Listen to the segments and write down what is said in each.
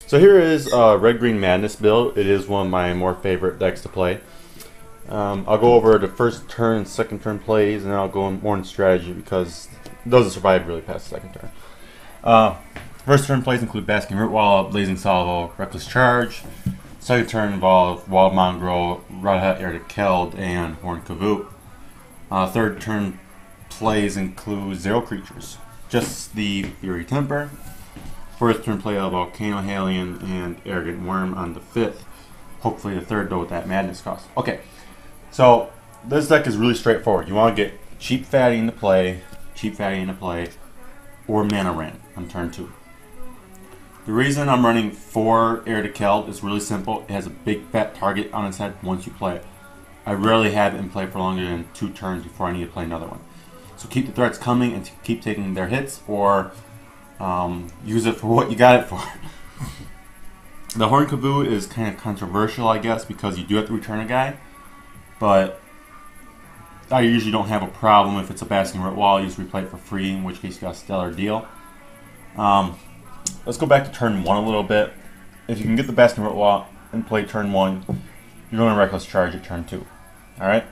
So here is Red-Green Madness build. It is one of my more favorite decks to play. I'll go over the first turn and second turn plays, and then I'll go more in strategy because it doesn't survive really past the second turn. First turn plays include Basking Root Wall, Blazing Salvo, Reckless Charge. Second turn involve Wild Mongrel, Radha, Heir, Keld and Horned Kavu. Third turn plays include 0 creatures, just the Fury Temper. Fourth turn play of Volcano Hellion and Arrogant Worm on the 5th. Hopefully the third though with that madness cost. Okay, so this deck is really straightforward. You want to get cheap fatty into play, or Mana Ran on turn 2. The reason I'm running 4 Heir to Keld is really simple. It has a big fat target on its head once you play it. I rarely have it in play for longer than 2 turns before I need to play another one. So keep the threats coming and keep taking their hits, or use it for what you got it for. The Horned Kavu is kind of controversial, I guess, because you do have to return a guy, but I usually don't have a problem if it's a Basking Root Wall. You just replay it for free, in which case you got a stellar deal. Let's go back to turn 1 a little bit. If you can get the Basking Root Wall and play turn 1, you're going to Reckless Charge at turn 2. Alright?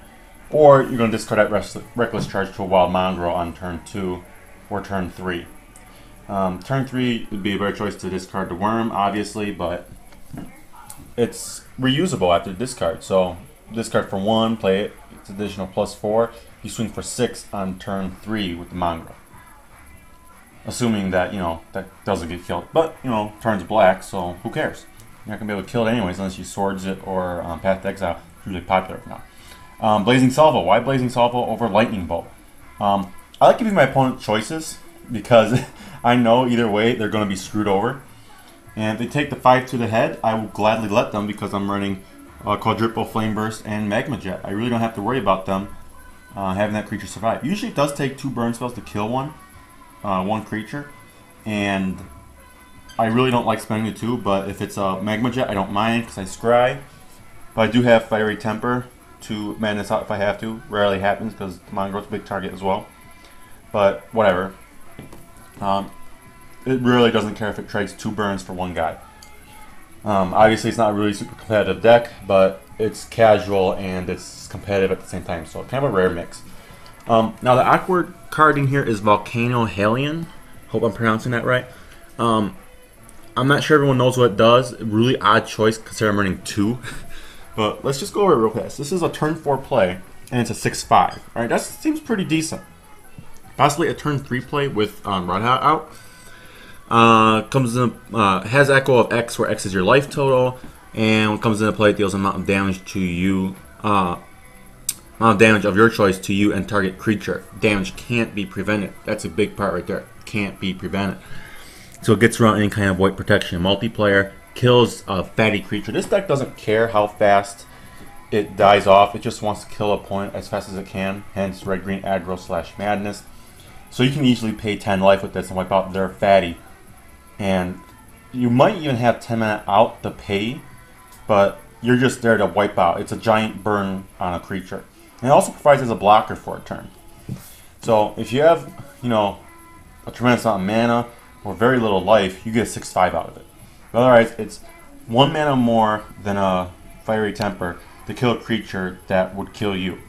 Or you're going to discard that Reckless Charge to a Wild Mongrel on turn 2 or turn 3. Turn 3 would be a better choice to discard the Worm, obviously, but it's reusable after discard. So discard for 1, play it, it's additional +4. You swing for 6 on turn 3 with the Mongrel. Assuming that, that doesn't get killed. But, turns black, so who cares? You're not going to be able to kill it anyways unless you swords it or Path to Exile. It's really popular now. Blazing Salvo. Why Blazing Salvo over Lightning Bolt? I like giving my opponent choices because I know either way they're going to be screwed over. And if they take the 5 to the head, I will gladly let them because I'm running Quadruple Flame Burst and Magma Jet. I really don't have to worry about them having that creature survive. Usually it does take 2 burn spells to kill one creature, and I really don't like spending the 2, but if it's a Magma Jet, I don't mind because I scry. But I do have Fiery Temper to madness out if I have to. Rarely happens because Mongrel's a big target as well. But whatever. It really doesn't care if it trades 2 burns for 1 guy. Obviously it's not a really super competitive deck, but it's casual and it's competitive at the same time, so kind of a rare mix. Now the awkward card in here is Volcano Hellion. Hope I'm pronouncing that right. I'm not sure everyone knows what it does. Really odd choice considering I'm running 2. But let's just go over it real fast. This is a turn 4 play, and it's a 6/5. Alright, that seems pretty decent. Possibly a turn 3 play with Radha out. Comes in, has Echo of X, where X is your life total, and when it comes into play, it deals an amount of damage to you. Amount of damage of your choice to you and target creature. Damage can't be prevented. That's a big part right there. Can't be prevented. So it gets around any kind of white protection. Multiplayer kills a fatty creature. This deck doesn't care how fast it dies off. It just wants to kill a opponent as fast as it can. Hence red-green aggro / madness. So you can easily pay 10 life with this and wipe out their fatty. And you might even have 10 mana out to pay, but you're just there to wipe out. It's a giant burn on a creature. And it also provides as a blocker for a turn. So if you have, a tremendous amount of mana or very little life, you get a 6/5 out of it. But otherwise, it's 1 mana more than a Fiery Temper to kill a creature that would kill you.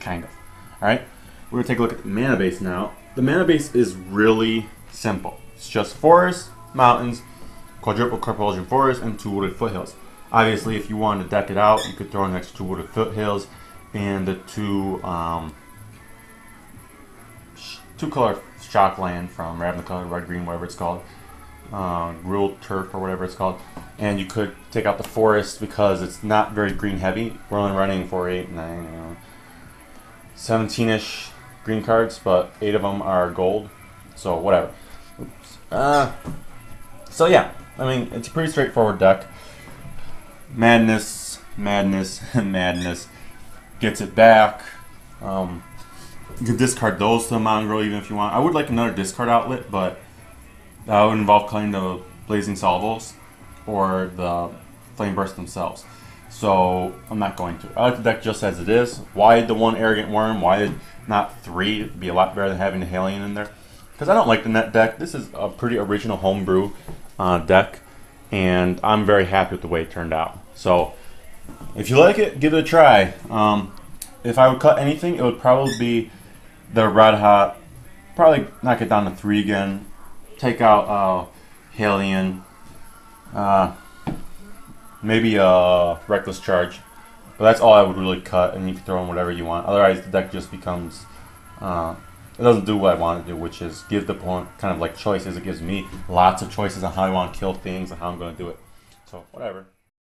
Kind of. Alright? We're going to take a look at the mana base now. The mana base is really simple. It's just Forest, Mountains, Quadruple Corpulsion Forest, and 2 Wooded Foothills. Obviously, if you wanted to deck it out, you could throw in the extra 2 Wooded Foothills and the 2 color Shockland from Radha, Red Green, whatever it's called. Ruled Turf or whatever it's called. And you could take out the Forest because it's not very green heavy. We're only running 4, 8, 9, 17-ish green cards, but 8 of them are gold. So whatever. Oops. So yeah, I mean, it's a pretty straightforward deck. Madness, Madness, and Madness. Gets it back. You can discard those to the Mongrel even if you want. I would like another discard outlet, but that would involve killing the Blazing Salvos or the Flame Burst themselves. So I'm not going to. I like the deck just as it is. Why the 1 Arrogant Worm? Why not 3? It'd be a lot better than having the Hellion in there. Because I don't like the net deck. This is a pretty original homebrew deck. and I'm very happy with the way it turned out. So if you like it, give it a try. If I would cut anything, it would probably be the Radha. Probably knock it down to 3 again. Take out Hellion. Maybe a Reckless Charge. But that's all I would really cut, and you can throw in whatever you want. Otherwise, the deck just becomes... it doesn't do what I want it to do, which is give the opponent kind of like choices. It gives me lots of choices on how I want to kill things and how I'm going to do it. So, whatever.